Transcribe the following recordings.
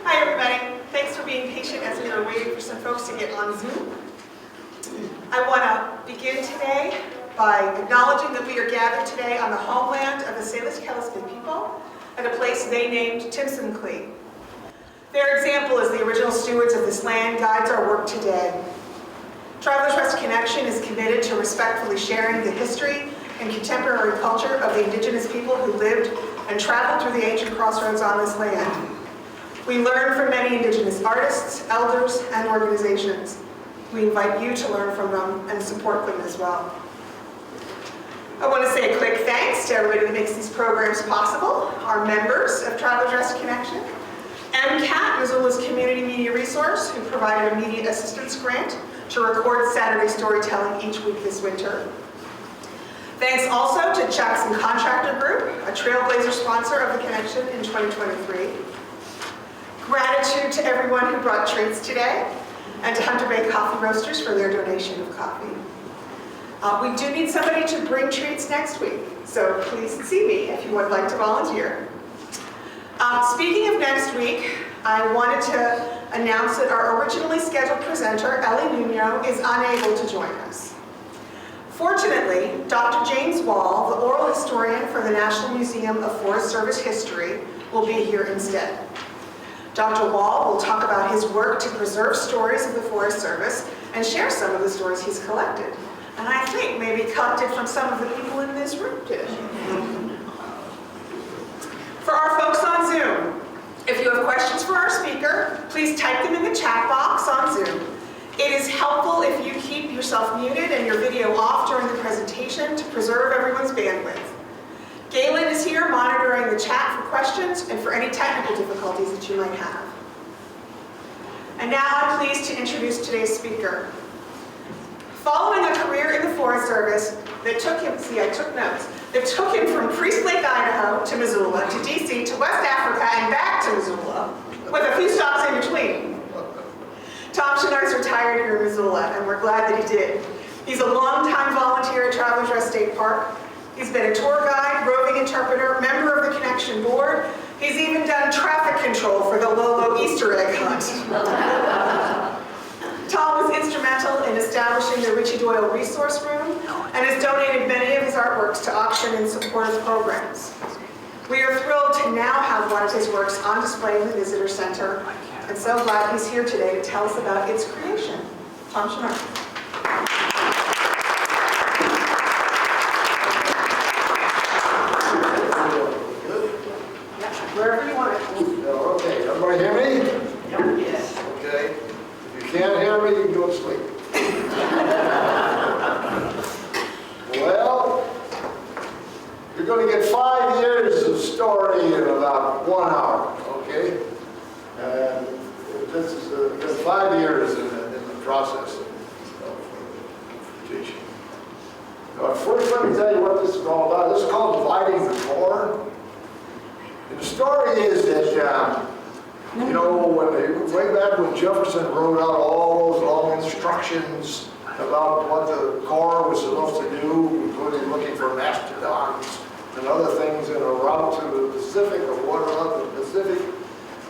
Hi everybody. Thanks for being patient as we were waiting for some folks to get on Zoom. I want to begin today by acknowledging that we are gathered today on the homeland of the Selis people at a place they named Timson-Clee. Their example as the original stewards of this land guides our work today. Travelers Rest Connection is committed to respectfully sharing the history and contemporary culture of the indigenous people who lived and traveled through the ancient crossroads on this land. We learn from many indigenous artists, elders, and organizations. We invite you to learn from them and support them as well. I want to say a quick thanks to everybody that makes these programs possible, our members of Travelers Rest Connection, MCAT, Missoula's community media resource, who provided a media assistance grant to record Saturday storytelling each week this winter. Thanks also to Jackson Contractor Group, a trailblazer sponsor of the Connection in 2023. Gratitude to everyone who brought treats today, and to Hunter Bay Coffee Roasters for their donation of coffee. We do need somebody to bring treats next week, so please see me if you would like to volunteer. Speaking of next week, I wanted to announce that our originally scheduled presenter, Ellie Nuno, is unable to join us. Fortunately, Dr. James Wall, the oral historian for the National Museum of Forest Service History, will be here instead. Dr. Wall will talk about his work to preserve stories of the Forest Service and share some of the stories he's collected. And I think maybe collected from some of the people in this room today. For our folks on Zoom, if you have questions for our speaker, please type them in the chat box on Zoom. It is helpful if you keep yourself muted and your video off during the presentation to preserve everyone's bandwidth. Galen is here monitoring the chat for questions and for any technical difficulties that you might have. And now I'm pleased to introduce today's speaker. Following a career in the Forest Service that took him, I took notes, that took him from Priest Lake, Idaho to Missoula, to DC, to West Africa, and back to Missoula, with a few stops in between. Tom Schenarts retired here in Missoula, and we're glad that he did. He's a longtime volunteer at Travelers Rest State Park. He's been a tour guide, roving interpreter, member of the Connection Board. He's even done traffic control for the Lolo Easter egg hunt. Tom was instrumental in establishing the Richie Doyle Resource Room and has donated many of his artworks to auction in support of programs. We are thrilled to now have one of his works on display in the Visitor Center, and so glad he's here today to tell us about its creation. Tom Schenarts. Wherever you want it. Okay, everybody hear me? Yes. Okay. If you can't hear me, you can go to sleep. Well, you're going to get 5 years of story in about 1 hour, okay? And this is been 5 years in the process of teaching. Now, first, let me tell you what this is all about. This is called dividing the corn. And the story is that, you know, way back when Jefferson wrote out all those long instructions about what the Corps was supposed to do, including looking for mastodons and other things in a route to the Pacific or water out to the Pacific,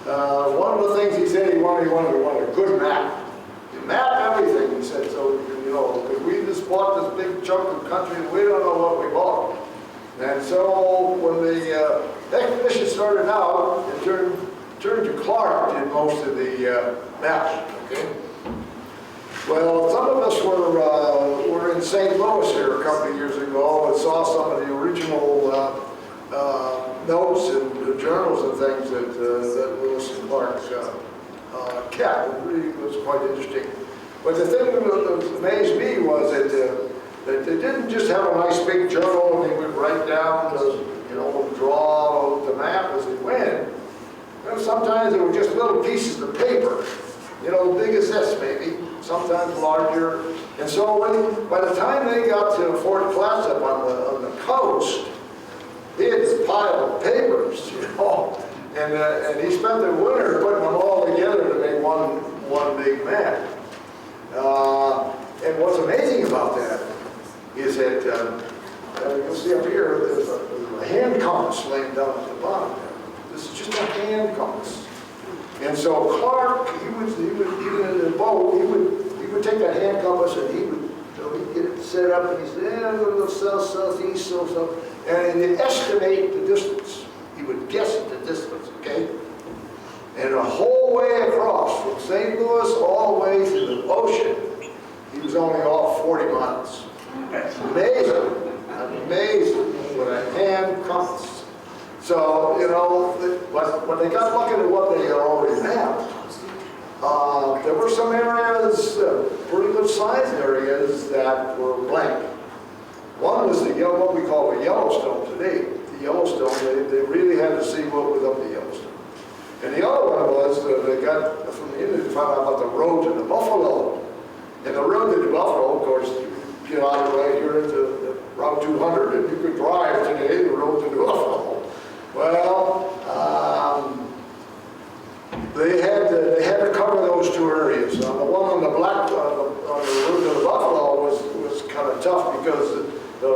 one of the things he said he wanted a good map. You map everything, he said, so, you know, because we just bought this big chunk of country and we don't know what we bought. And so when the expedition started out, it turned to Clark did most of the maps, okay? Well, some of us were in St. Louis here a couple of years ago and saw some of the original notes and journals and things that Lewis and Clark kept. It really was quite interesting. But the thing that amazed me was that they didn't just have a nice big journal and they would write down, you know, draw the map as they went. You know, sometimes they were just little pieces of paper, you know, big as this maybe, sometimes larger. And so by the time they got to Fort Clatsop on the coast, he had this pile of papers, you know, and he spent the winter putting them all together to make one big map. And what's amazing about that is that, you'll see up here, there's a hand compass laying down at the bottom there. This is just a hand compass. And so Clark, he was in the boat, he would take that hand compass and he would, he'd get it set up and he'd say, yeah, go to the south, southeast, so, and he'd estimate the distance. He would guess at the distance, okay? And the whole way across, from St. Louis all the way to the ocean, he was only off 40 miles. That's amazing. Amazing with a hand compass. So, you know, when they got looking at what they already have, there were some areas, pretty good sized areas, that were blank. One was what we call the Yellowstone today. The Yellowstone, they really had to see what was up the Yellowstone. And the other one was, they got from the Indians, found out about the road to the Buffalo. And the road to the Buffalo, of course, you get out of the way here into Route 200, and you could drive today the road to the Buffalo. Well, they had to cover those two areas. The one on the road to the Buffalo was kind of tough because the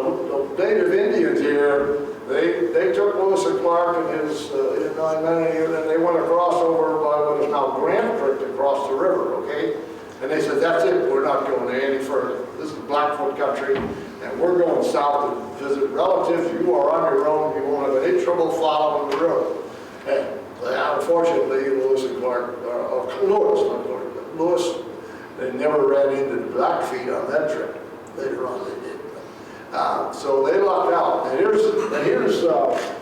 native Indians here, they took Lewis and Clark and his 9 men, and they went across over by what is now Grand Creek to cross the river, okay? And they said, that's it, we're not going any further. This is Blackfoot country, and we're going south to visit relatives. You are on your own, you won't have any trouble following the road. And unfortunately, Lewis and Clark, Lewis, they never ran into the Blackfeet on that trip. Later on they did. So they lucked out. And here's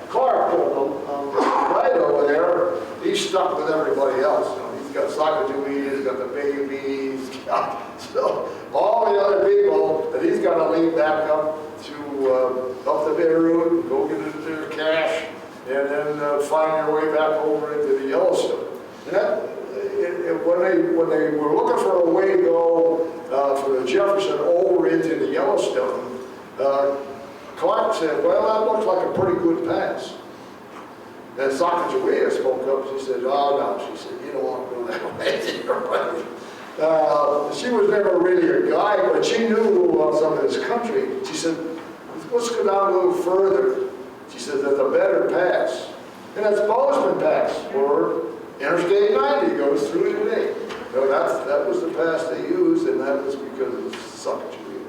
Clark on the right over there. He's stuck with everybody else. You know, he's got Sacagawea, he's got the baby, he's got so all the other people that he's got to lead back up to up the Bitterroot, go get their cash, and then find their way back over into the Yellowstone. And when they were looking for a way to go for the Jefferson over into the Yellowstone, Clark said, well, that looks like a pretty good pass. And Sacagawea spoke up. She said, oh, no. She said, you don't want to go that way. She was never really a guide, but she knew some of this country. She said, let's go down a little further. She said, that's a better pass. And that's Bozeman Pass, where Interstate 90 goes through today. So that was the pass they used, and that was because of Sacagawea.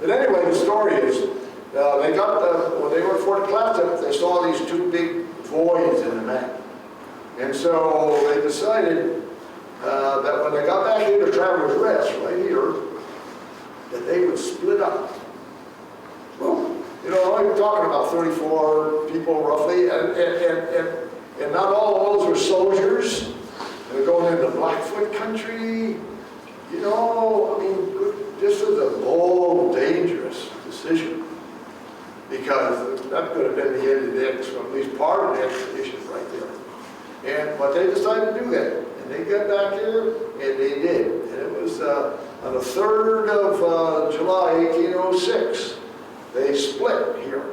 But anyway, the story is, they got, when they were at Fort Clatsop, they saw these two big voids in the map. And so they decided that when they got back into Travelers Rest, right here, that they would split up. Well, you know, I'm talking about 34 people roughly, and not all of those were soldiers. And they're going into Blackfoot country. You know, I mean, this was a bold, dangerous decision. Because that could have been the end of the expedition, at least part of the expedition right there. But they decided to do that. And they got back here, and they did. And it was on the 3rd of July, 1806, they split here.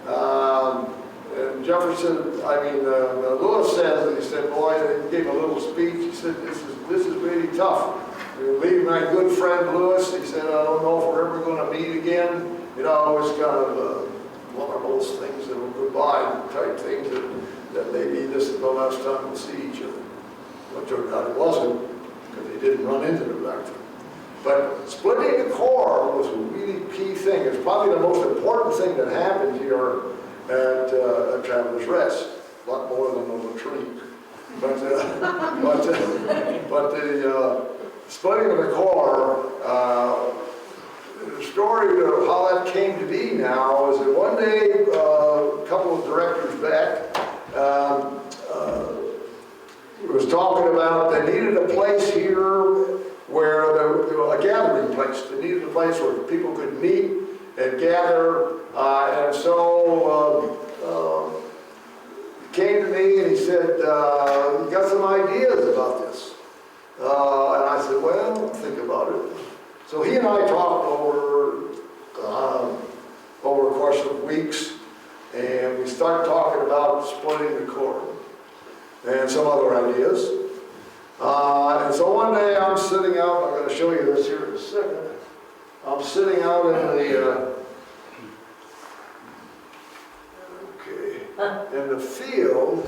And Jefferson, Lewis says, he said, boy, he gave a little speech. He said, this is really tough. We leave my good friend Lewis. He said, I don't know if we're ever going to meet again. You know, it was kind of one of those things that were goodbye type things that maybe this is the last time we'll see each other. Well, it turned out it wasn't, because they didn't run into the Blackfoot. But splitting the Corps was a really key thing. It's probably the most important thing that happened here at Travelers Rest. A lot more than a latrine. But the splitting of the Corps, the story of how that came to be now is that one day, a couple of directors back, was talking about they needed a place here where a gathering place. They needed a place where people could meet and gather, and so he came to me and he said, you got some ideas about this? And I said, well, think about it. So he and I talked over a course of weeks, and we started talking about splitting the Corps and some other ideas. And so one day I'm sitting out, I'm going to show you this here in a second. I'm sitting out in the field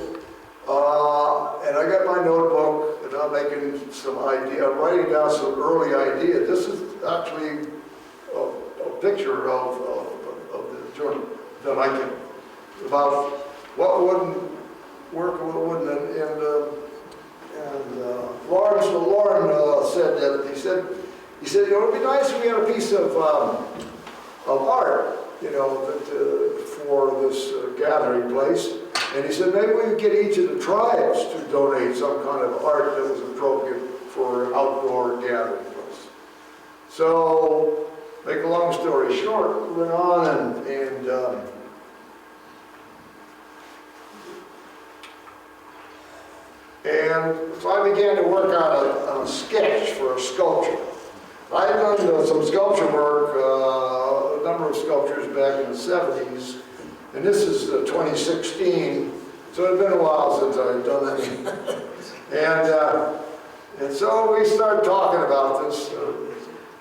And I got my notebook, and I'm making some idea, I'm writing down some early idea. This is actually a picture of the joint that I can, about what wouldn't work, what wouldn't, and Lauren said that, he said, you know, it'd be nice if we had a piece of art, you know, that, for this gathering place. And he said, maybe we could get each of the tribes to donate some kind of art that was appropriate for an outdoor gathering place. So, make a long story short, we went on and so I began to work on a sketch for a sculpture. I had done some sculpture work, a number of sculptures back in the 70s, and this is 2016, so it had been a while since I had done any. And so we started talking about this,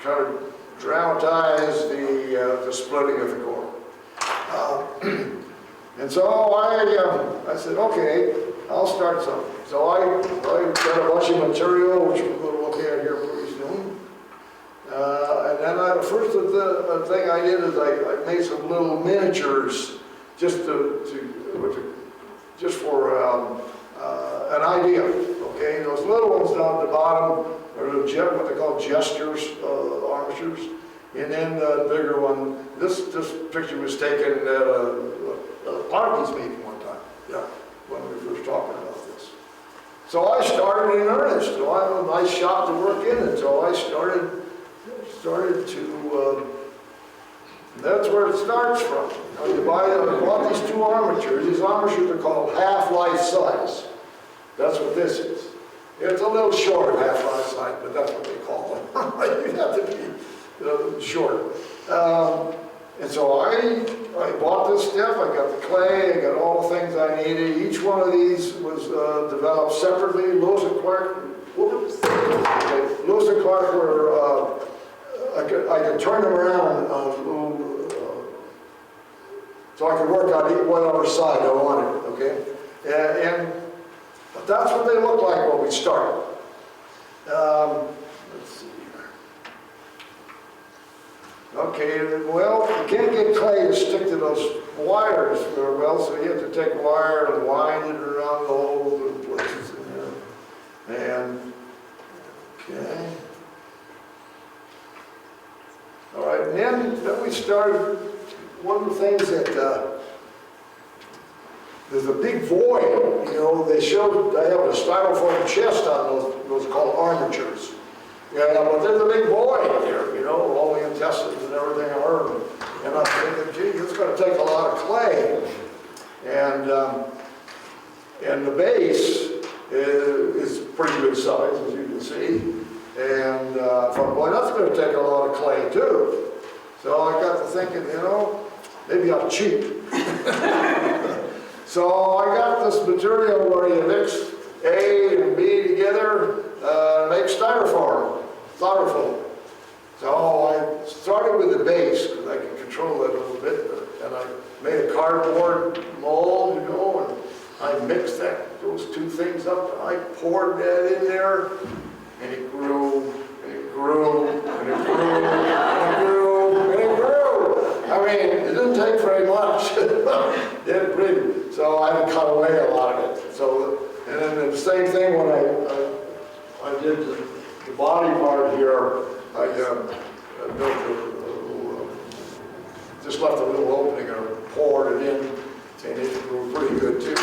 kind of dramatize the splitting of the core. And so I said, okay, I'll start something. So I got a bunch of material, which we're going to look at here pretty soon. And then the first thing I did is I made some little miniatures just for an idea. Okay, those little ones down at the bottom are what they call gestures, armatures, and then the bigger one. This picture was taken at a parties meeting one time. Yeah, when we were first talking about this. So I started in earnest. So I have a nice shop to work in, and so I started to. That's where it starts from. You know, I bought these two armatures. These armatures are called half-life size. That's what this is. It's a little short of half-life size, but that's what they call them. You have to be short. And so I bought this stuff. I got the clay. I got all the things I needed. Each one of these was developed separately. Lewis and Clark were. I could turn them around so I could work on whatever side I wanted, okay? But that's what they look like when we started. Let's see here. Okay, well, you can't get clay to stick to those wires very well, so you have to take wire and wind it around the whole places in there. And, okay. All right, and then we started, one of the things that, there's a big void, you know, they have a styrofoam chest on those called armatures. Yeah, but there's a big void there, you know, all the intestines and everything are. And I'm thinking, gee, it's going to take a lot of clay. And the base is pretty good size, as you can see. And I thought, boy, that's going to take a lot of clay too. So I got to thinking, you know, maybe I'm cheap. So I got this material where you mix A and B together, make styrofoam. So I started with the base, because I can control it a little bit, and I made a cardboard mold, you know, and I mixed those two things up, and I poured that in there. And it grew, and it grew, and it grew, and it grew, and it grew. I mean, it didn't take very much. So I had to cut away a lot of it. So, and then the same thing when I did the body part here, I built just left a little opening and poured it in, and it grew pretty good too.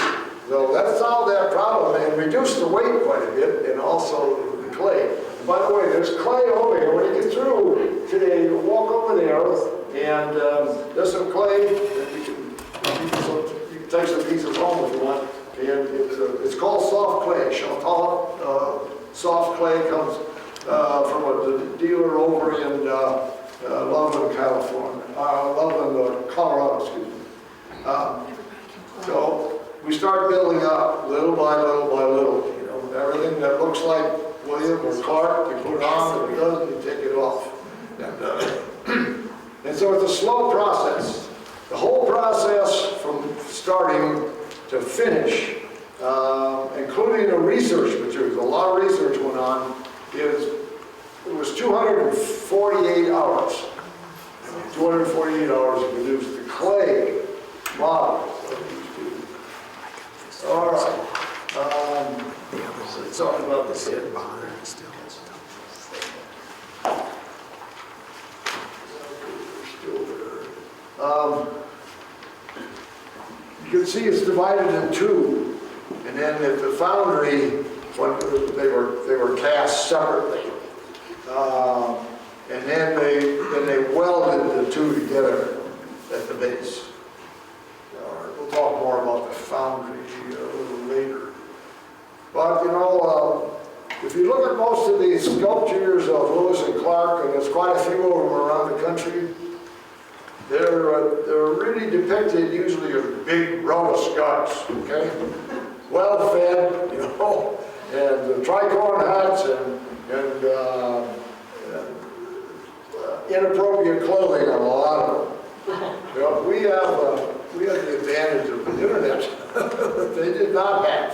So that solved that problem and reduced the weight quite a bit, and also clay. And by the way, there's clay over here. When you get through today, you walk over there, and there's some clay. And you can take some pieces home if you want. And it's called soft clay. Chantal soft clay comes from a dealer over in Loveland, California. Loveland, Colorado, excuse me. So we start building up little by little by little. You know, everything that looks like William or Clark, you put it on, if it doesn't, you take it off. And so it's a slow process. The whole process from starting to finish including the research materials. A lot of research went on. It was 248 hours. 248 hours to produce the clay models of these two. All right. Let's talk about this here. You can see it's divided in two, and then at the foundry, when they were cast separately, and then they welded the two together at the base. All right, we'll talk more about the foundry a little later. But you know, if you look at most of these sculptures of Lewis and Clark, and there's quite a few of them around the country, they're really depicted usually as big, robust guys, okay? Well-fed, you know, and tricorn hats and inappropriate clothing on a lot of them. You know, we have the advantage of the internet that they did not have.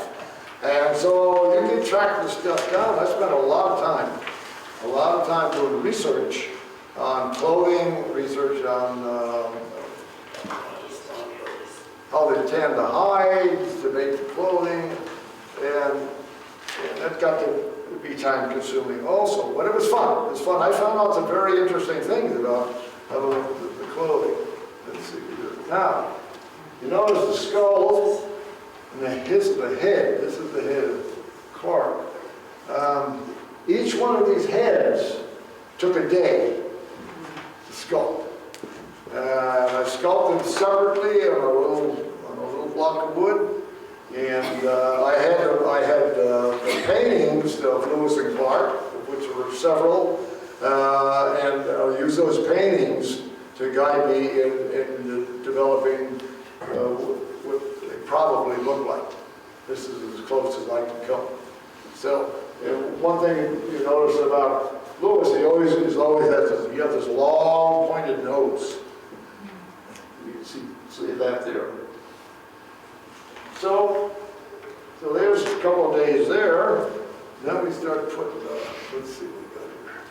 And so you can track this stuff down. I spent a lot of time doing research on clothing, research on how they tan the hides to make the clothing, and that got to be time consuming also. But it was fun. It was fun. I found out some very interesting things about the clothing. Let's see here. Now, you notice the skull, and this is the head. This is the head of Clark. Each one of these heads took a day to sculpt. I sculpted separately on a little block of wood, and I had the paintings of Lewis and Clark, which were several, and I used those paintings to guide me in developing what they probably look like. This is as close as I can come. So, one thing you notice about Lewis, he always has this long pointed nose. You can see that there. So there's a couple of days there. Then we start putting, let's see what we got here.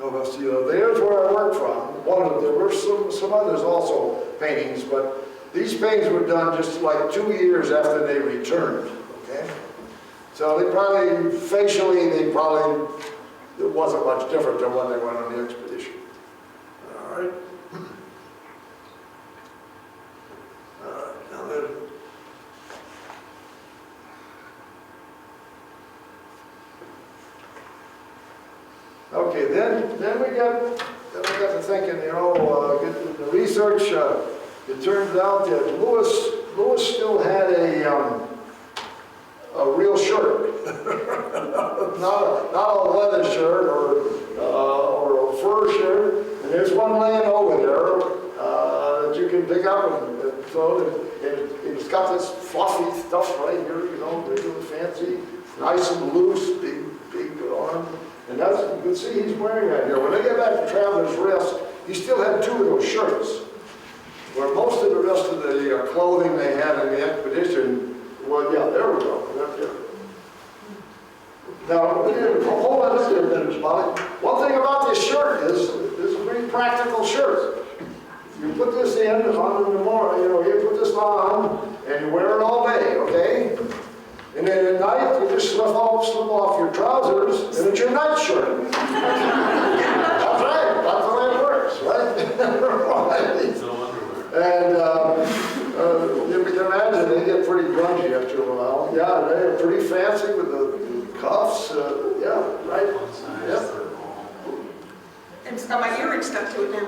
Oh, well, see, there's where I worked from. There were some others also, paintings, but these paintings were done just like 2 years after they returned, okay? So they probably, facially, it wasn't much different than when they went on the expedition. All right. Now then. Okay, then we got to thinking, you know, the research, it turns out that Lewis still had a real shirt, not a leather shirt or a fur shirt. And there's one laying over there that you can pick up, and so it's got this fluffy stuff right here, you know, really fancy, nice and loose, big arm. And that's, you can see he's wearing that here. When they get back to Traveler's Rest, he still had 2 of those shirts. Where most of the rest of the clothing they had in the expedition, well, yeah, there we go. Right there. Now, hold on a minute, Molly. One thing about this shirt is a very practical shirt. You put this on in the morning, you know, you put this on and you wear it all day, okay? And then at night, you just slip off your trousers, and it's your night shirt. That's right. That's the way it works, right? And you can imagine they get pretty grungy after a while. Yeah, they're pretty fancy with the cuffs. Yeah, right. Yep. And it's got my earring stuck to it now.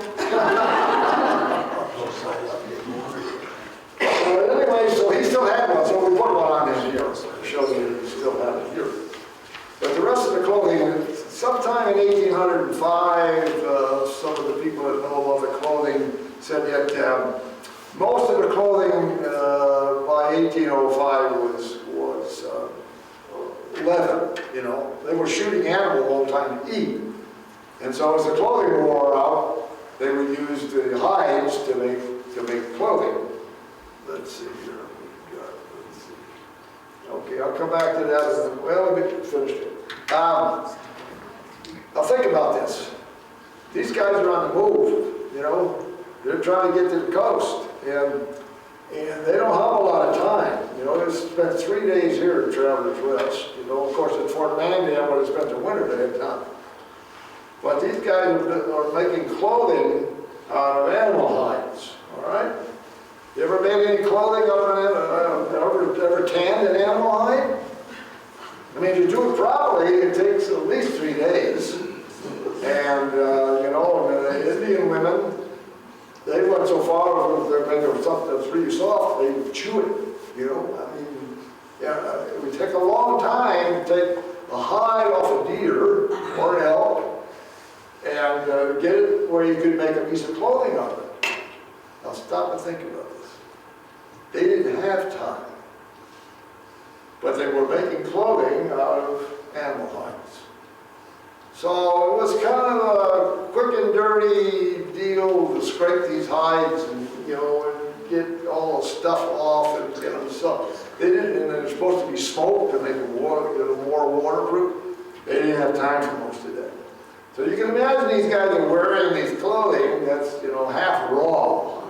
Anyway, so he still had one, so we put one on his ear to show you he still had it here. But the rest of the clothing, sometime in 1805, some of the people that know about the clothing said that most of the clothing by 1805 was leather, you know. They were shooting animals all the time to eat. And so as the clothing wore out, they would use the hides to make clothing. Let's see here. Okay, I'll come back to that. Well, let me finish it. Now think about this. These guys are on the move, you know. They're trying to get to the coast, and they don't have a lot of time. You know, they spent 3 days here at Travelers Rest. You know, of course, at Fort Mandan, where they spent the winter, they had time. But these guys are making clothing out of animal hides, all right? You ever made any clothing ever tanned an animal hide? I mean, to do it properly, it takes at least 3 days. And, you know, the Indian women, they went so far as they're making something that's really soft, they chew it, you know. I mean, yeah, it would take a long time to take a hide off a deer or an elk and get it where you could make a piece of clothing out of it. Now stop and think about this. They didn't have time, but they were making clothing out of animal hides. So it was kind of a quick and dirty deal to scrape these hides and, you know, and get all the stuff off and get them stuff. They didn't, and they're supposed to be smoked to make them more waterproof. They didn't have time for most of that. So you can imagine these guys are wearing these clothing that's, you know, half raw.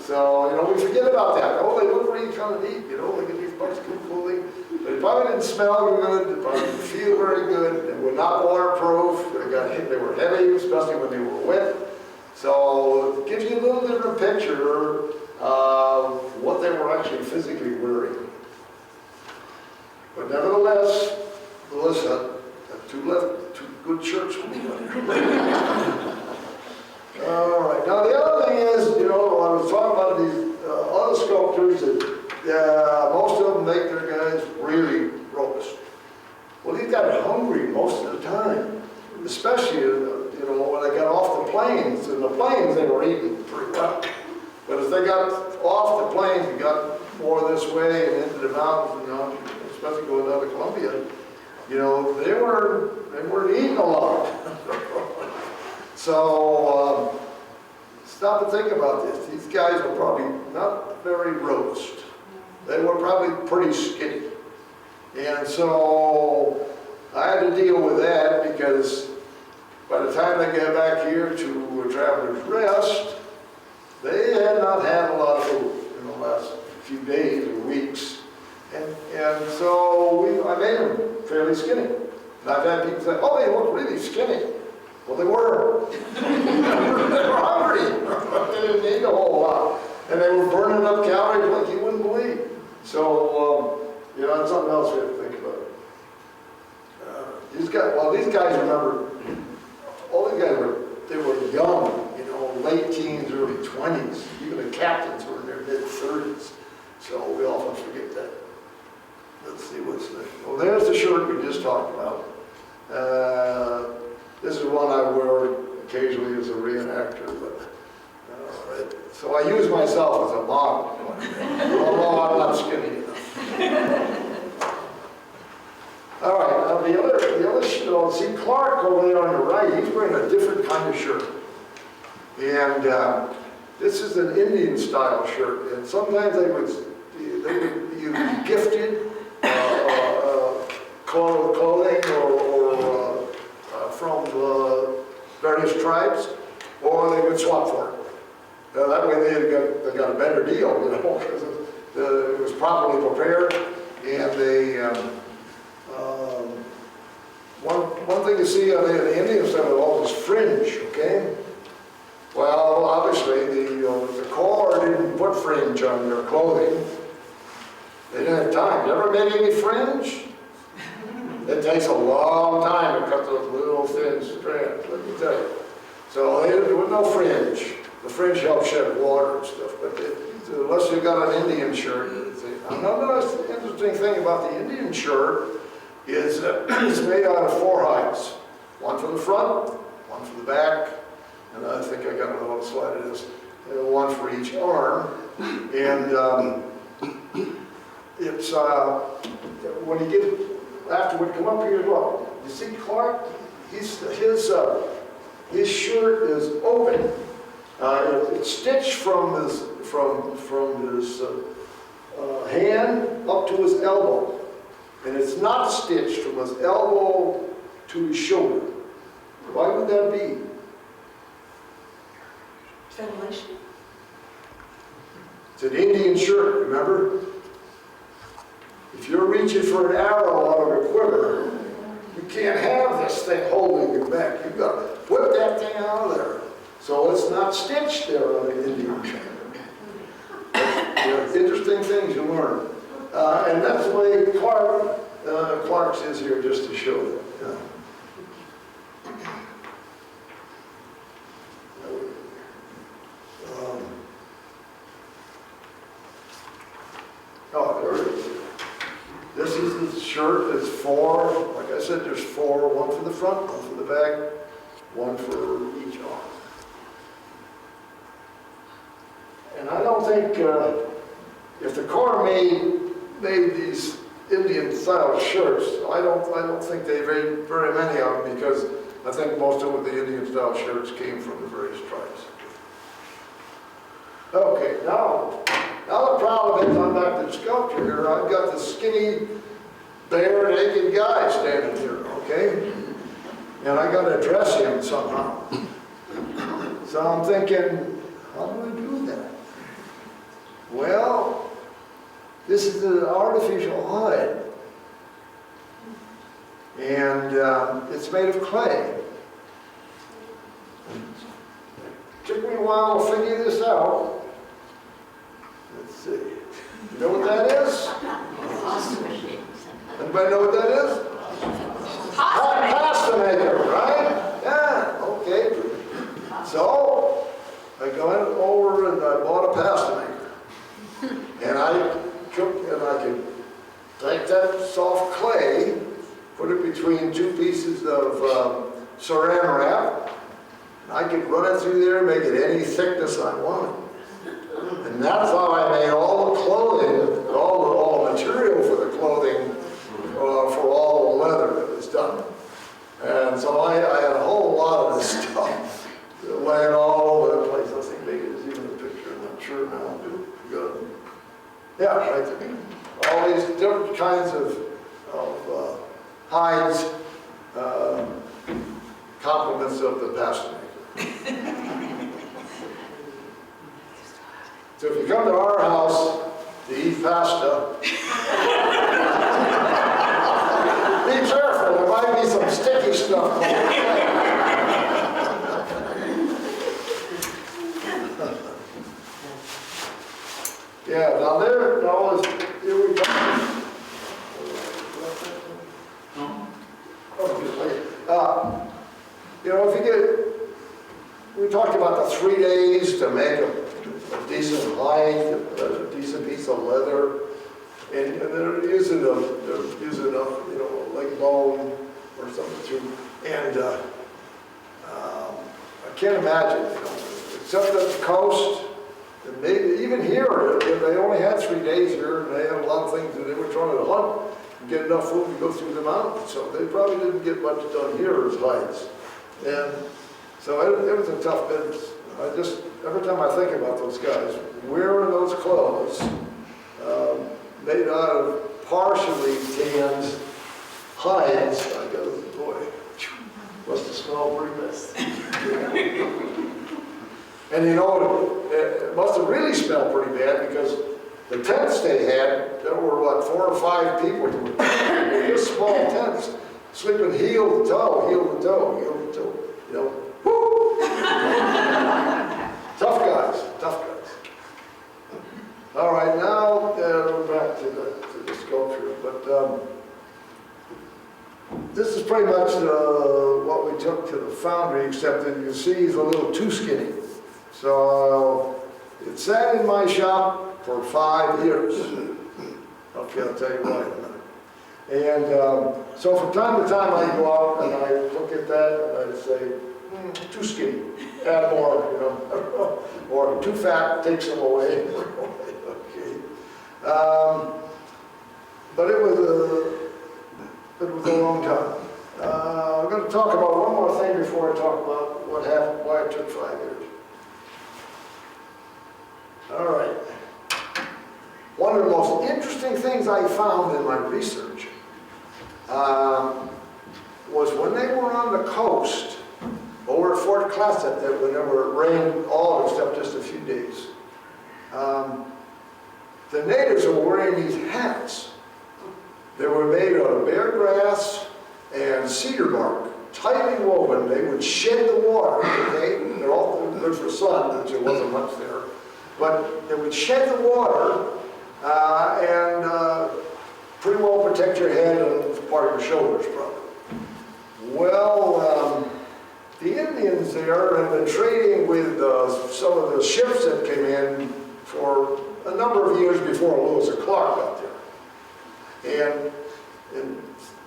So, you know, we forget about that. Oh, they look really kind of neat, you know, look at these bucks good clothing. They probably didn't smell good, they probably didn't feel very good, they were not waterproof, they were heavy, especially when they were wet. So it gives you a little different picture of what they were actually physically wearing. But nevertheless, Melissa had two good shirts for me. All right, now the other thing is, you know, I was talking about these other sculptors that most of them make their guys really robust. Well, these guys are hungry most of the time, especially, you know, when they got off the plains. In the plains, they were eating pretty well. But as they got off the plains and got more this way and into the mountains, you know, especially going down to Columbia, you know, they weren't eating a lot. So, stop and think about this. These guys were probably not very robust. They were probably pretty skinny. And so, I had to deal with that because by the time they got back here to Travelers Rest, they had not had a lot of food in the last few days or weeks. And so, I made them fairly skinny. And I've had people say, oh, they look really skinny. Well, they were. They were hungry. They didn't eat a whole lot. And they were burning up calories like you wouldn't believe. So, you know, that's something else we have to think about. These guys, remember, all these guys they were young, you know, late teens, early 20s. Even the captains were in their mid-30s. So we often forget that. Let's see what's next. Well, there's the shirt we just talked about. This is one I wear occasionally as a reenactor, but so I use myself as a model, although I'm not skinny enough. All right, now the other, see Clark over there on the right, he's wearing a different kind of shirt. And this is an Indian style shirt, and sometimes they would use gifted clothing or from various tribes, or they would swap for it. That way they got a better deal, you know, because it was properly prepared, and they, one thing you see on the Indian side of all is fringe, okay? Well, obviously the Corps didn't put fringe on their clothing. They didn't have time. You ever made any fringe? It takes a long time to cut those little thin strands, let me tell you. So there was no fringe. The fringe helps shed water and stuff, but unless you got an Indian shirt, another interesting thing about the Indian shirt is it's made out of 4 hides. One for the front, one for the back, and I think I got a little slide of this, one for each arm. And it's, when you get afterward, come up here and look. You see Clark? His shirt is open. It's stitched from his hand up to his elbow. And it's not stitched from his elbow to his shoulder. Why would that be? Ventilation? It's an Indian shirt, remember? If you're reaching for an arrow out of a quiver, you can't have this thing holding you back. You've got to whip that thing out of there. So it's not stitched there on an Indian shirt. Interesting things you learn. And that's the way Clark's is here, just to show that. Oh, there it is. This is the shirt. It's four. Like I said, there's four. One for the front, one for the back, one for each arm. And I don't think if the Corps made these Indian-style shirts, I don't think they made very many of them, because I think most of the Indian-style shirts came from the various tribes. Okay, now the problem is I'm back to the sculpture here. I've got the skinny, bare, naked guy standing here, okay? And I got to dress him somehow. So I'm thinking, how do I do that? Well, this is an artificial hide. And it's made of clay. Took me a while to figure this out. Let's see. You know what that is? Anybody know what that is? Pasta maker, right? Yeah, okay. So, I went over and I bought a pasta maker. And I could take that soft clay, put it between two pieces of saran wrap. I could run it through there and make it any thickness I wanted. And that's how I made all the clothing, all the material for the clothing, for all the leather that was done. And so I had a whole lot of this stuff laying all over the place. I think maybe there's even a picture, I'm not sure now. Good. Yeah, right there. All these different kinds of hides, complements of the pasta maker. So if you come to our house to eat pasta, be careful, there might be some sticky stuff. Yeah, now here we go. You know, we talked about the 3 days to make a decent hide, a decent piece of leather, and they're using a leg bone or something too. And I can't imagine, except at the coast, and maybe even here, they only had 3 days here, and they had a lot of things that they were trying to hunt and get enough food to go through the mountains. So they probably didn't get much done here as hides. And so it was a tough business. Every time I think about those guys wearing those clothes, made out of partially tanned hides, I go, boy, must have smelled pretty bad. And you know, it must have really smelled pretty bad, because the tents they had, there were what, 4 or 5 people to it. Just small tents, sleeping heel to toe, heel to toe, heel to toe, you know. Woo! Tough guys, tough guys. All right, now we're back to the sculpture, but this is pretty much what we took to the foundry, except that you see he's a little too skinny. So it sat in my shop for 5 years. Okay, I'll tell you why in a minute. And so from time to time I go out and I look at that and I say, too skinny, add more, you know, or too fat, take some away. Okay. But it was a long time. I'm going to talk about one more thing before I talk about what happened, why it took 5 years. All right. one of the most interesting things I found in my research was when they were on the coast over at Fort Clatsop, that whenever it rained all except just a few days, the natives were wearing these hats. They were made out of bear grass and cedar bark, tightly woven. They would shed the water, okay? They're all good for sun, which there wasn't much there. But they would shed the water and pretty well protect your head and part of your shoulders, probably. Well, the Indians there had been trading with some of the ships that came in for a number of years before Lewis and Clark got there. And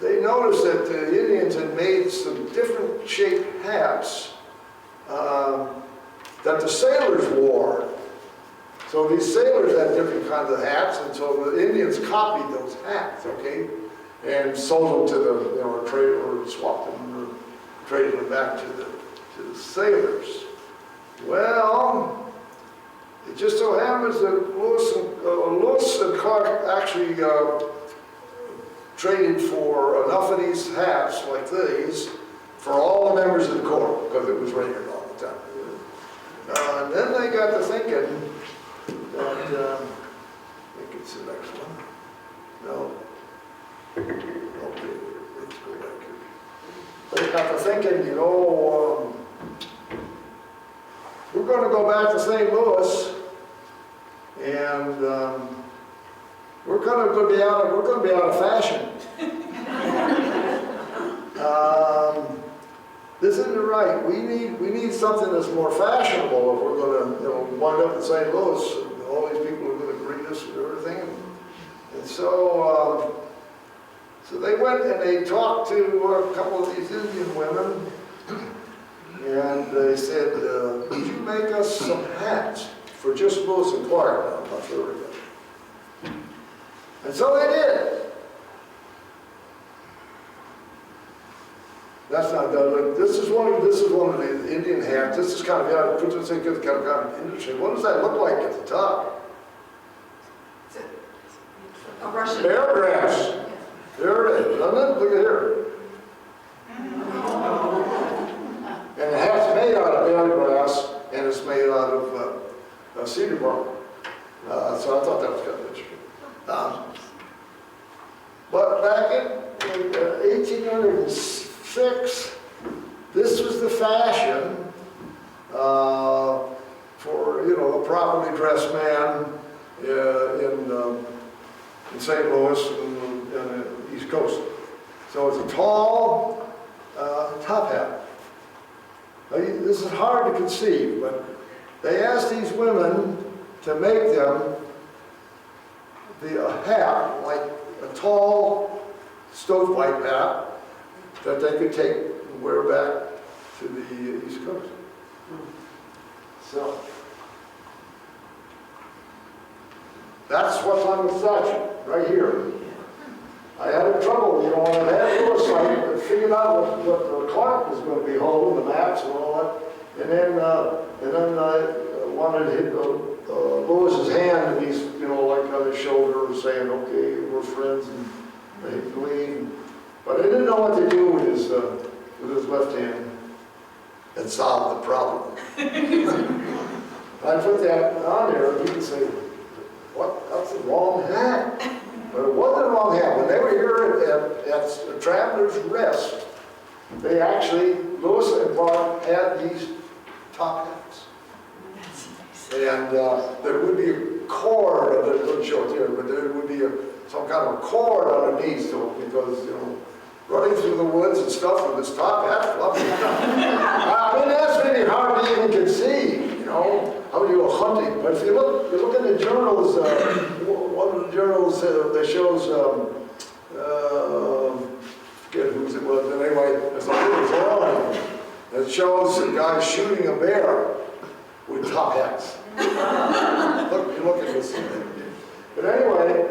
they noticed that the Indians had made some different shaped hats that the sailors wore. So these sailors had different kinds of hats, and so the Indians copied those hats, okay, and sold them to the, trade, or swapped them, or traded them back to the sailors. Well, it just so happens that Lewis and Clark actually traded for enough of these hats like these for all the members of the Corps, because it was raining all the time. And then they got to thinking that, I think it's the next one. No. Okay, let's go back here. They got to thinking, we're going to go back to St. Louis, and we're going to be out of fashion. This isn't right. We need something that's more fashionable if we're going to wind up in St. Louis. And all these people are going to greet us and everything. And so they went and they talked to a couple of these Indian women, and they said, "Would you make us some hats for just Lewis and Clark?" I'm not sure yet. And so they did. That's not done. This is one of the Indian hats. This is kind of kind of interesting. What does that look like at the top? A Russian. Bear grass. There it is, doesn't it? Look at here. And the hat's made out of bear grass, and it's made out of cedar bark. So I thought that was kind of interesting. But back in 1806, this was the fashion for a properly dressed man in St. Louis and the East Coast. So it's a tall top hat. Now, this is hard to conceive, but they asked these women to make them a hat, like a tall stovepipe hat that they could take and wear back to the East Coast. So that's what's on the statue, right here. I had trouble, when I had Lewis, I figured out what Clark was going to be holding, the maps and all that, and then I wanted to hit Lewis's hand, and he's, like on his shoulder, saying, "Okay, we're friends," and they gleam. But I didn't know what to do with his left hand and solve the problem. I put that on there, and people say, "What? That's the wrong hat." But it wasn't the wrong hat. When they were here at Traveler's Rest, they actually, Lewis and Clark had these top hats. And there would be a cord, I couldn't show it here, but there would be some kind of a cord underneath, so because, running through the woods and stuff with this top hat fluffy. That's really hard to even conceive, how you go hunting. But if you look in the journals, one of the journals that shows, forget whose it was, but anyway, it's a little drawing that shows a guy shooting a bear with top hats. Look at this. But anyway,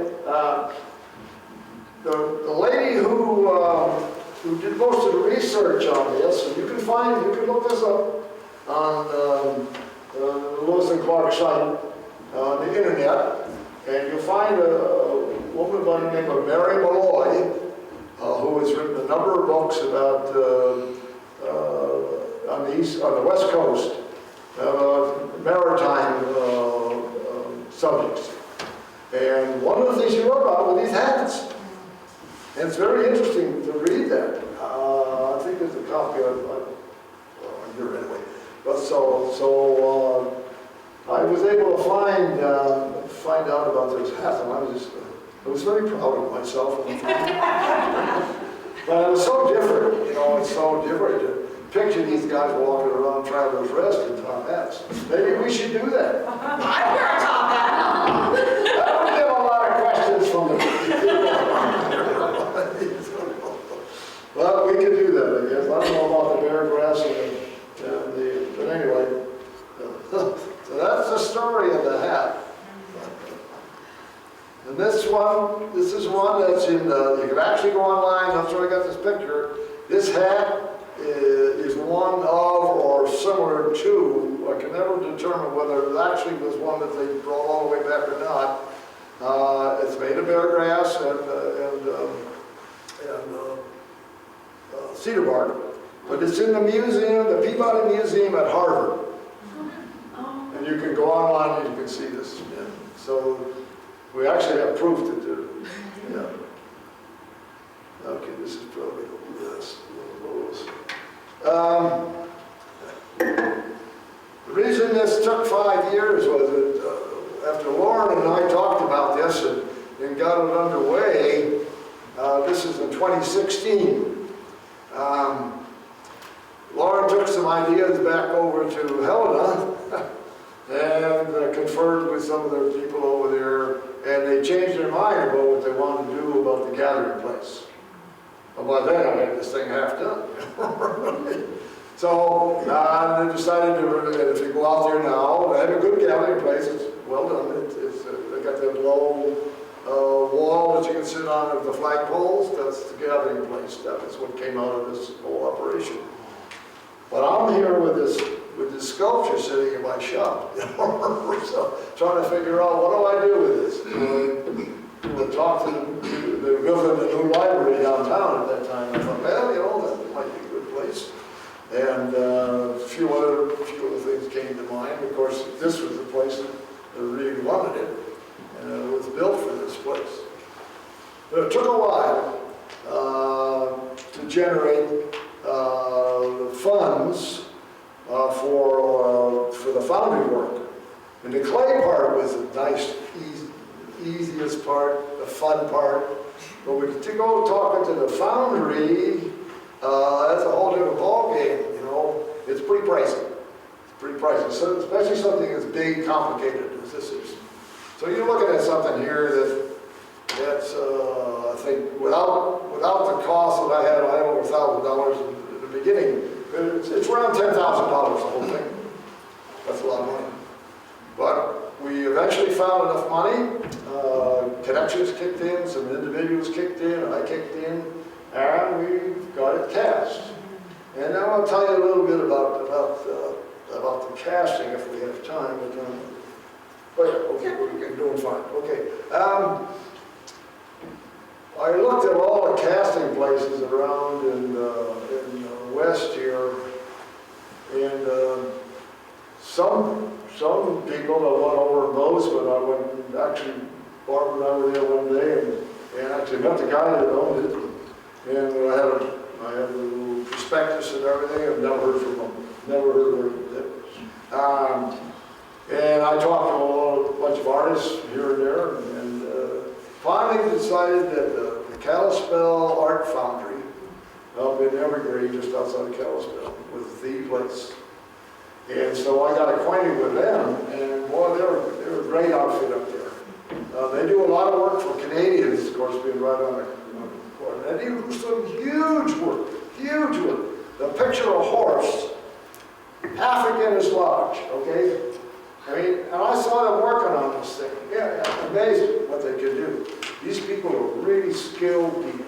the lady who did most of the research on this, and you can look this up on the Lewis and Clark site on the internet. And you'll find a woman by the name of Mary Malloy, who has written a number of books about on the West Coast, maritime subjects. And one of the things she wrote about were these hats. And it's very interesting to read that. I think there's a copy of here anyway. But so I was able to find out about this hat, and I was very proud of myself. But it was so different, you know, it's so different. Picture these guys walking around Travelers Rest in top hats. Maybe we should do that. I wear a top hat. That would get a lot of questions from the people. Well, we could do that, I guess. I don't know about the bear grass but anyway. So that's the story of the hat. And this is one that's in, you can actually go online, that's where I got this picture. This hat is one of or similar to, I can never determine whether it actually was one that they brought all the way back or not. It's made of bear grass and cedar bark, but it's in the museum, the Peabody Museum at Harvard. And you can go online and you can see this. Yeah. So we actually have proof that they're, yeah. Okay, this is probably, yes, the reason this took 5 years was that after Lauren and I talked about this and got it underway, this is in 2016. Lauren took some ideas back over to Helena and conferred with some of their people over there, and they changed their mind about what they wanted to do about the gathering place. Well, by then I had this thing half done. So they decided to, if you go out there now, they have a good gathering place. It's well done. They got that low wall that you can sit on of the flagpoles. That's the gathering place. That was what came out of this whole operation. But I'm here with this sculpture sitting in my shop, so trying to figure out what do I do with this. I talked to they were building a new library downtown at that time. I thought, well, you know, that might be a good place. And a few other things came to mind. Of course, this was the place that they really wanted it, and it was built for this place. But it took a while to generate funds for the foundry work. And the clay part was a nice, easiest part, the fun part. But when you go talking to the foundry, that's a whole different ball game, you know. It's pretty pricey. It's pretty pricey, so especially something as big, complicated as this is. So you're looking at something here that's I think without the cost that I had over $1,000 at the beginning. It's around $10,000 the whole thing. That's a lot of money. But we eventually found enough money. Connections kicked in, some individuals kicked in, and I kicked in, and we got it cast. And now I'll tell you a little bit about the casting if we have time. Oh yeah, okay, we're doing fine. Okay. I looked at all the casting places around in West here, and some people I went over in Bozeman. I went, actually, Barbara and I were there one day and actually met the guy that owned it. And I had a little prospectus and everything. I've never heard from him. Never heard of it. And I talked to a bunch of artists here and there, and finally decided that the Kalispell Art Foundry up in Evergreen, just outside of Kalispell, was the place. And so I got acquainted with them, and boy, they're a great outfit up there. They do a lot of work for Canadians, of course, being right on the corner. They do some huge work, huge work. They'll picture a horse, half a Guinness large, okay? I mean, and I saw them working on this thing. Yeah, amazing what they can do. These people are really skilled people.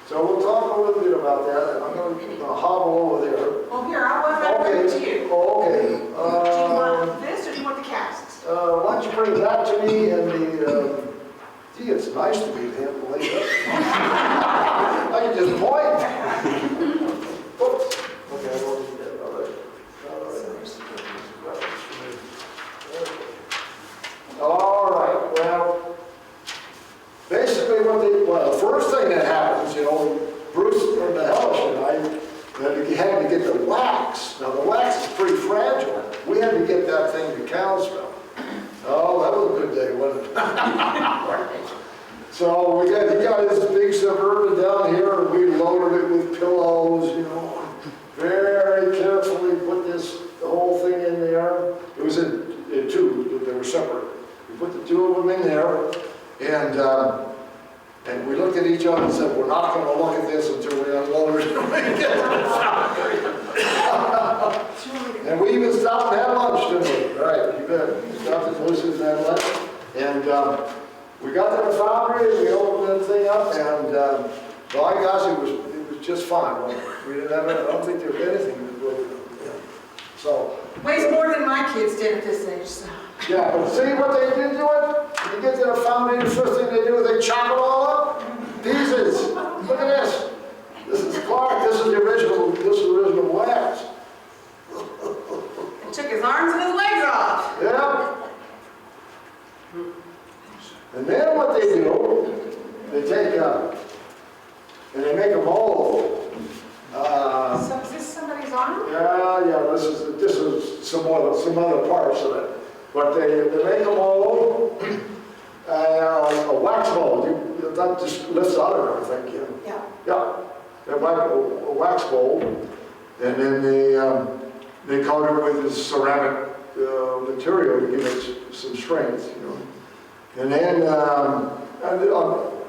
So we'll talk a little bit about that. I'm going to hobble over there. Well, here, I want to bring it to you. Okay. Do you want this or do you want the casts? Why don't you bring turns that to me, and gee, it's nice to be him laid up. I can just point. Oops. Okay, I don't need that. All right. All right. Well, basically well, the first thing that happens, Bruce and the Hellish and I, that you had to get the wax. Now the wax is pretty fragile. We had to get that thing to Kalispell. Oh, that was a good day, wasn't it? So he got this big Suburban down here, and we loaded it with pillows, very carefully put the whole thing in there. It was in two, they were separate. We put the two of them in there, and we looked at each other and said, we're not going to look at this until we unload it and we get to the factory. And we even stopped and had lunch, didn't we? Right, you bet. We stopped at Lucy's and had lunch. And we got to the foundry and we opened that thing up, and by gosh, it was just fine. We didn't have, I don't think there was anything to do with it. So. Weighs more than my kids did at this age, so. Yeah, but see what they did to it? When you get to the foundry, the first thing they do is they chop it all up. Pieces. Look at this. This is Clark. This is the original wax. It took his arms and his legs off. Yeah. And then what they do, they take and they make a mold. So is this somebody's arm? Yeah. This is some other parts of it. But they make a mold, a wax mold. That just lifts out of it, I think. Yeah. Yeah. They make a wax mold, and then they coat it with this ceramic material to give it some strength, And then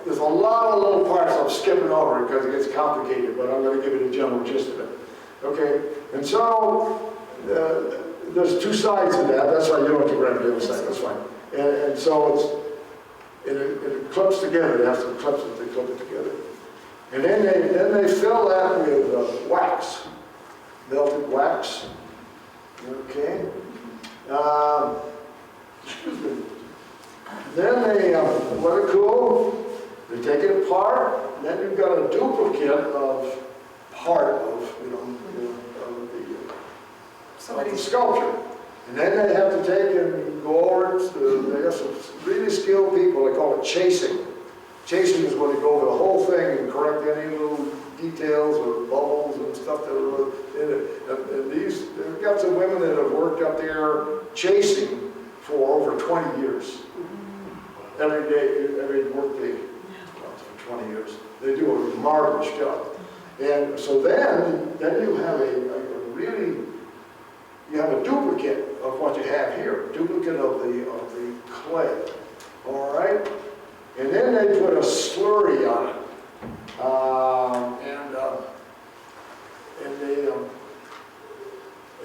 there's a lot of little parts I'm skipping over because it gets complicated, but I'm going to give it a general gist of it. Okay, and so there's two sides to that. That's why you don't have to grab the other side. That's fine. And so it clips together. They have some clips that they clip it together. And then they fill that with wax, melted wax. Okay. Excuse me. Then they let it cool. They take it apart. And then you've got a duplicate of part of the sculpture. And then they have to take and go over it. They have some really skilled people. They call it chasing. Chasing is when they go over the whole thing and correct any little details or bubbles and stuff that are in it. And they've got some women that have worked up there chasing for over 20 years. Every day, every work day, for 20 years. They do a marvelous job. And so then you have you have a duplicate of what you have here, duplicate of the clay. All right? And then they put a slurry on it. And they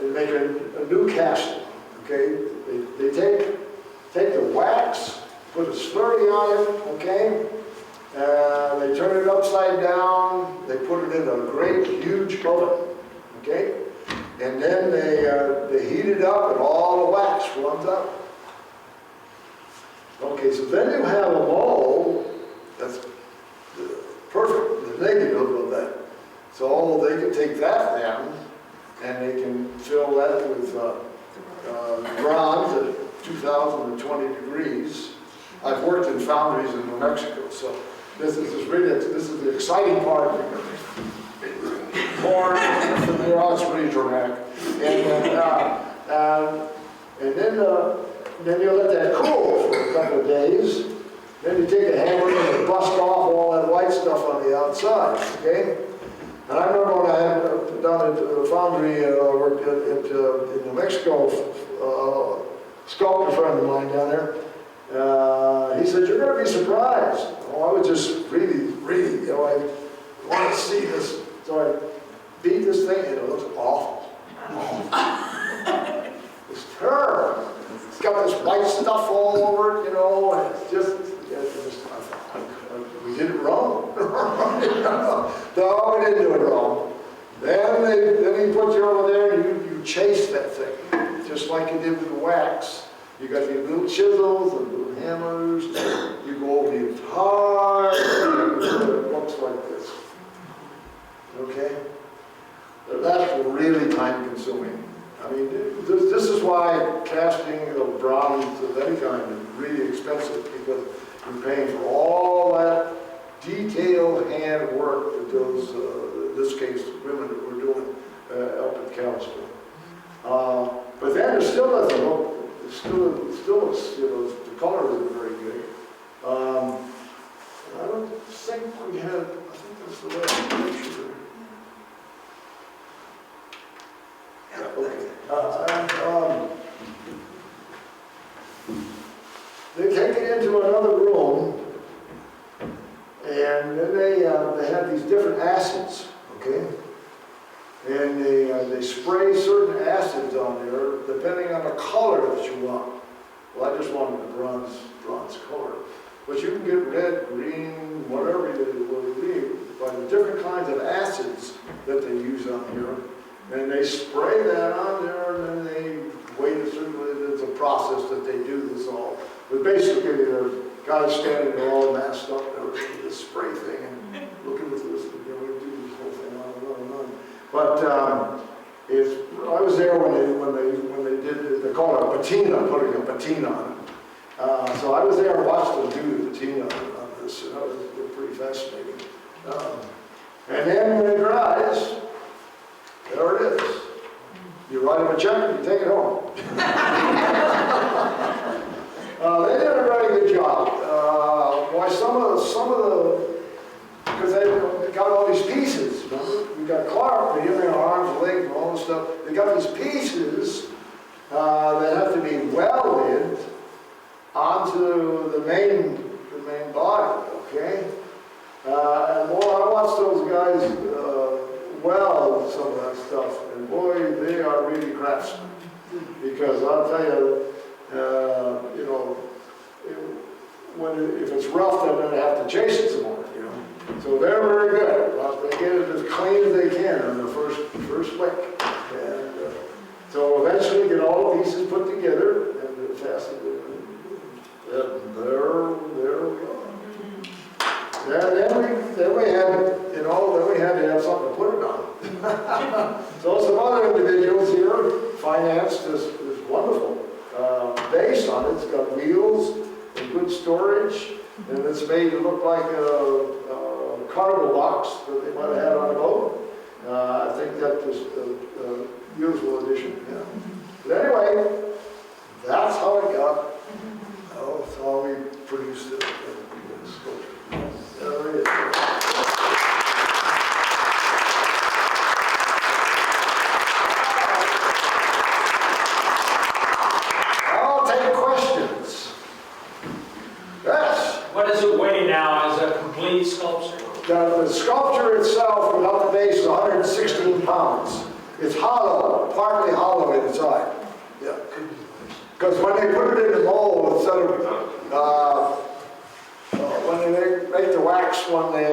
make a new casting. Okay? They take the wax, put a slurry on it, okay? They turn it upside down. They put it in a great, huge oven, okay? And then they heat it up, and all the wax runs out. Okay, so then you have a mold that's perfect, the negative of that. So they can take that then, and they can fill that with bronze at 2,020 degrees. I've worked in foundries in New Mexico, so this is the exciting part of it. More, it's pretty dramatic. And then you let that cool for a couple of days. Then you take a hammer and bust off all that white stuff on the outside, okay? And I remember when I had down at the foundry, worked in New Mexico, sculptor friend of mine down there, he said, you're going to be surprised. Oh, I was just really, I want to see this. So I beat this thing, and it looks awful. It's terrible. It's got this white stuff all over it, and it's just we did it wrong. No, we didn't do it wrong. Then he puts you over there, and you chase that thing, just like you did with the wax. You got these little chisels and little hammers. You go over the entire thing, and it looks like this. Okay? That's really time consuming. I mean, this is why casting of bronze of any kind is really expensive, because you're paying for all that detailed hand work that those, in this case, women that were doing up at Callister. But then it still doesn't look, it still looks, you know, the color isn't very good. I don't think we had, I think that's the last picture there. Yeah, okay. They take it into another room, and then they have these different acids, okay? And they spray certain acids on there depending on the color that you want. Well, I just wanted the bronze color. But you can get red, green, whatever you need by the different kinds of acids that they use on here. And they spray that on there, and then they wait a certain way. It's a process that they do this all. But basically, there's guys standing there all masked up with this spray thing and looking at this, you know, we do this whole thing on and on and on. But I was there when they did, they call it a patina, putting a patina on it. So I was there and watched them do the patina on this, and that was pretty fascinating. And then when it dries, there it is. You write them a check and you take it home. They did a very good job. Why some of the, because they got all these pieces. Remember? We got Clark, the human arms, legs, and all this stuff. They got these pieces that have to be welded onto the main body. Okay. And boy, I watched those guys weld some of that stuff, and boy, they are really craftsmen. Because I'll tell you, you know, if it's rough, then they have to chase it some more, you know. So they're very good. They get it as clean as they can on the first lick. And so eventually get all the pieces put together and fasten it. And there we go. Then we had, you know, then we had to have something to put it on. So some other individuals here financed this wonderful base on it. It's got wheels and good storage, and it's made to look like a cargo box that they might have had on a boat. I think that was a beautiful addition. Yeah. But anyway, that's how it got. That's how we produced it. There it is. I'll take questions. Yes? What does it weigh now as a complete sculpture? The sculpture itself, without the base, is 116 pounds. It's hollow, partly hollow inside. Yeah. Because when they put it in the mold, instead of when they make the wax, when they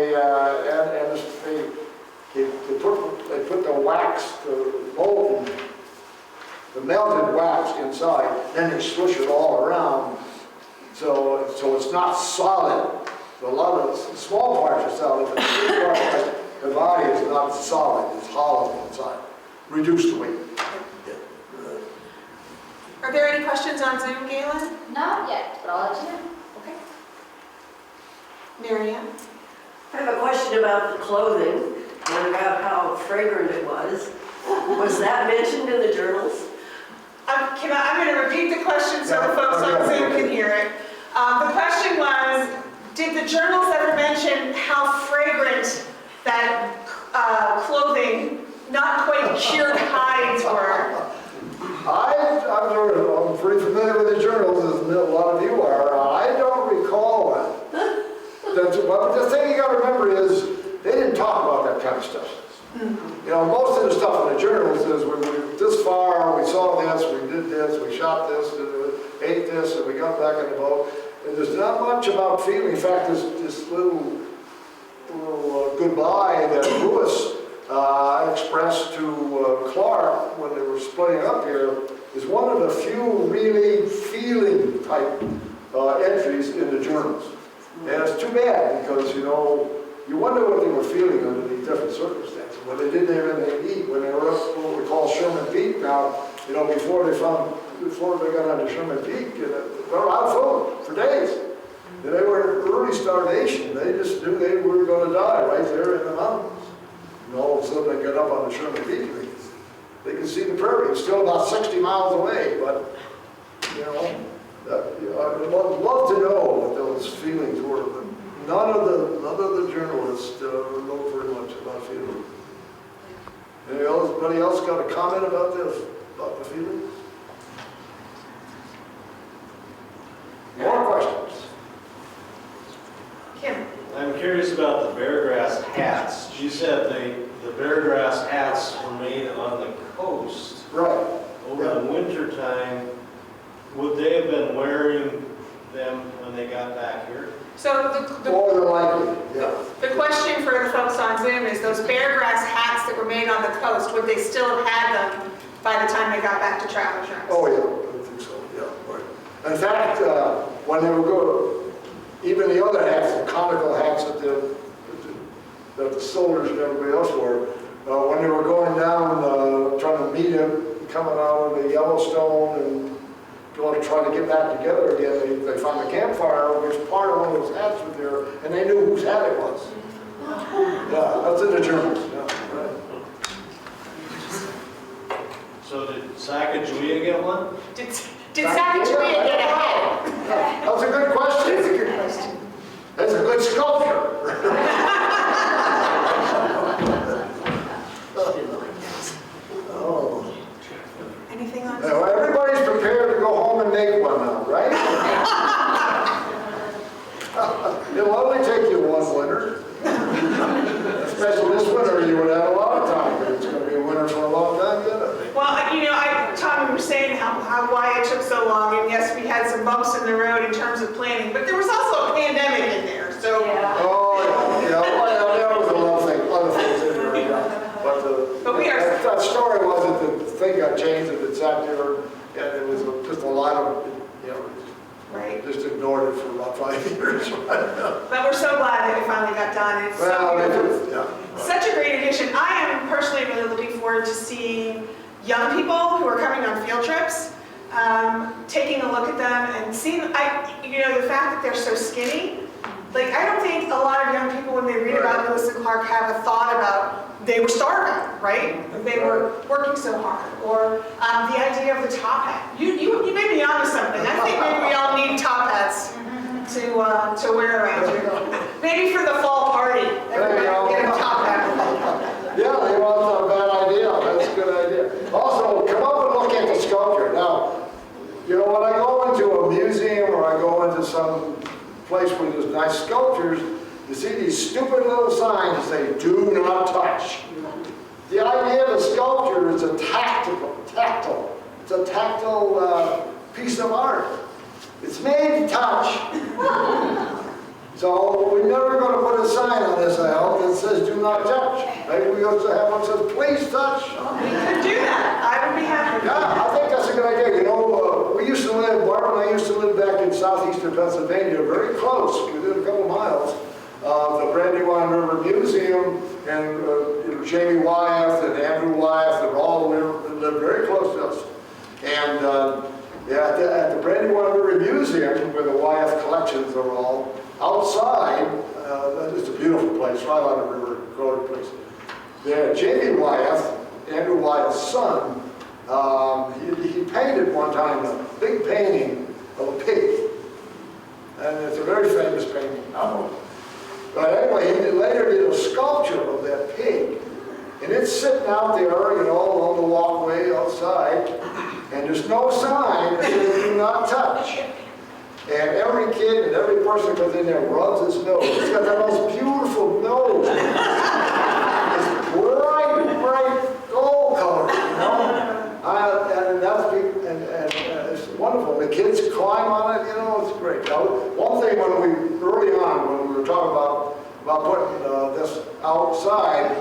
put the wax, the molten, the melted wax inside, then they swish it all around, so it's not solid. So a lot of the small parts are solid, but the big part, the body is not solid; it's hollow inside. Reduce the weight. Are there any questions on Zoom, Galen? Not yet, but I'll let you know. Okay. Marianne? I have a question about the clothing and about how fragrant it was. Was that mentioned in the journals? I'm going to repeat the question so the folks on Zoom can hear it. The question was, did the journals ever mention how fragrant that clothing, not quite cured hides were? I'm pretty familiar with the journals, as a lot of you are. I don't recall that. But the thing you got to remember is, they didn't talk about that kind of stuff. You know, most of the stuff in the journals is, we were this far, we saw this, we did this, we shot this, ate this, and we got back in the boat. And there's not much about feeling. In fact, this little goodbye that Lewis expressed to Clark when they were splitting up here is one of the few really feeling type entries in the journals. And it's too bad because, you know, you wonder what they were feeling under these different circumstances. When they didn't have anything to eat, when they were up what we call Sherman Peak now, you know, before they got onto Sherman Peak, they were out of food for days. And they were in early starvation. They just knew they were going to die right there in the mountains. And all of a sudden they got up on the Sherman Peak. They could see the prairie. It's still about 60 miles away, but, you know, I would love to know what those feelings were, but none of the journalists know very much about feelings. Anybody else got a comment about the feelings? More questions? Kim? I'm curious about the bear grass hats. You said the bear grass hats were made on the coast. Right. Over the winter time. Would they have been wearing them when they got back here? So More than likely, yeah. the question for the folks on Zoom is those bear grass hats that were made on the coast, would they still have had them by the time they got back to travel insurance? Oh, yeah, I think so, yeah, right. In fact, when they were good, even the other hats, the conical hats that the soldiers and everybody else wore, when they were going down, trying to meet him, coming out of the Yellowstone and going to try to get back together again, they found a campfire, which part of one of those hats was there, and they knew whose hat it was. Yeah, that's in the journals, yeah, right. So did Sacagawea get one? Did Sacagawea get a hat? That's a good question. That's a good question. That's a good sculpture. Oh. Anything on? Now, everybody's prepared to go home and make one now, right? It'll only take you one winter. Especially this winter, you would have a lot of time. It's going to be a winter for a long time, isn't it? Well, you know, Tom, you were saying why it took so long, and yes, we had some bumps in the road in terms of planning, but there was also a pandemic in there, so. Oh, yeah, well, there was a lot of things, other things in there, yeah. But we are. that story was that the thing got changed and it sat there, and it was just a lot of, you know, Right. just ignored it for about 5 years. But we're so glad that it finally got done. It's Well, so yeah. such a great addition. I am personally really looking forward to seeing young people who are coming on field trips, taking a look at them and seeing, you know, the fact that they're so skinny. Like, I don't think a lot of young people, when they read about Lewis and Clark, have a thought about they were starving, right? They were working so hard. Or the idea of the top hat. You may be onto something. I think maybe we all need top hats to wear around here. Maybe for the fall party, everybody will get a top hat. Yeah, they want a bad idea. That's a good idea. Also, come up and look at the sculpture. Now, you know, when I go into a museum or I go into some place where there's nice sculptures, you see these stupid little signs that say, "Do not touch." The idea of a sculpture is a tactile. It's a tactile piece of art. It's made to touch. So we're never going to put a sign on this, I hope, that says "Do not touch." Maybe we also have one that says "Please touch." We could do that. I would be happy. Yeah, I think that's a good idea. You know, we used to live, Barbara and I used to live back in southeastern Pennsylvania, very close, within a couple miles of the Brandywine River Museum, and you know, Jamie Wyeth and Andrew Wyeth, and all lived very close to us. And at the Brandywine River Museum, where the Wyeth collections are all, outside, it's a beautiful place, right on the river, gorgeous place. There, Jamie Wyeth, Andrew Wyeth's son, he painted one time a big painting of a pig. And it's a very famous painting. But anyway, he later did a sculpture of that pig. And it's sitting out there, you know, along the walkway outside. And there's no sign that says "Do not touch." And every kid and every person that goes in there rubs his nose. It's got the most beautiful nose. It's bright gold color, you know. And it's wonderful. The kids climb on it, you know, it's great. Now, one thing early on, when we were talking about putting this outside,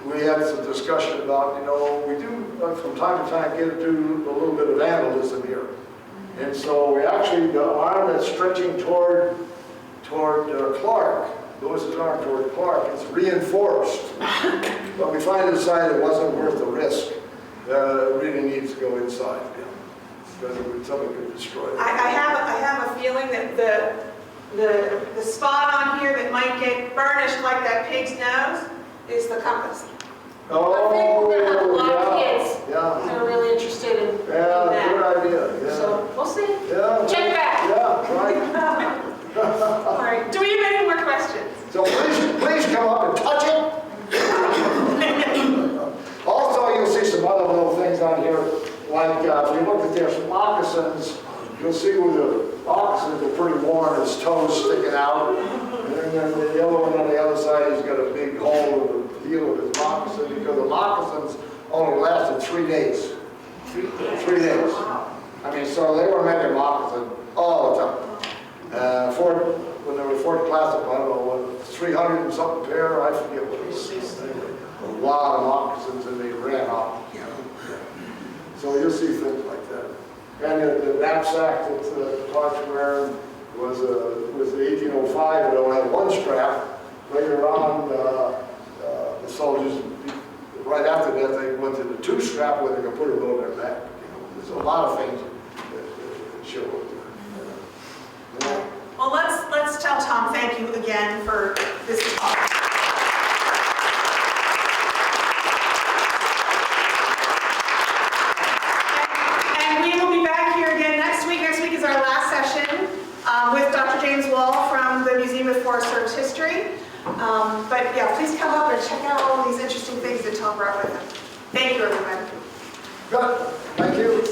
we had some discussion about, you know, we do from time to time do a little bit of vandalism here. And so we actually, the arm that's stretching toward Clark, Lewis's arm toward Clark, is reinforced. But we finally decided it wasn't worth the risk. It really needs to go inside, because something could destroy it. I have a feeling that the spot on here that might get burnished like that pig's nose is the compass. Oh, I think we're gonna have a lot of yeah, kids yeah. that are really interested in Yeah, that. good idea, yeah. So, we'll see. Yeah. Check back. Yeah, right. All right, do we have any more questions? So please come up and touch it. Also, you'll see some other little things on here, like if you look at their moccasins, you'll see where the moccasins are pretty worn, his toes sticking out. And then the yellow one on the other side, he's got a big hole in the heel of his moccasin, because the moccasins only lasted 3 days. 3 days. I mean, so they were making moccasins all the time. When they were Fort Classic, I don't know, what, 300 and something pair, I forget what it was. A lot of moccasins, and they ran off. So you'll see things like that. And the knapsack that Clark's wearing was 1805, it only had one strap. Later on, the soldiers, right after that, they went to the 2 strap where they could put it on their back. There's a lot of things that show up there. Well, let's tell Tom thank you again for this talk. And we will be back here again next week. Next week is our last session with Dr. James Wall from the Museum of Forest Service History. But yeah, please come up and check out all these interesting things that Tom brought with him. Thank you, everybody. Good, thank you.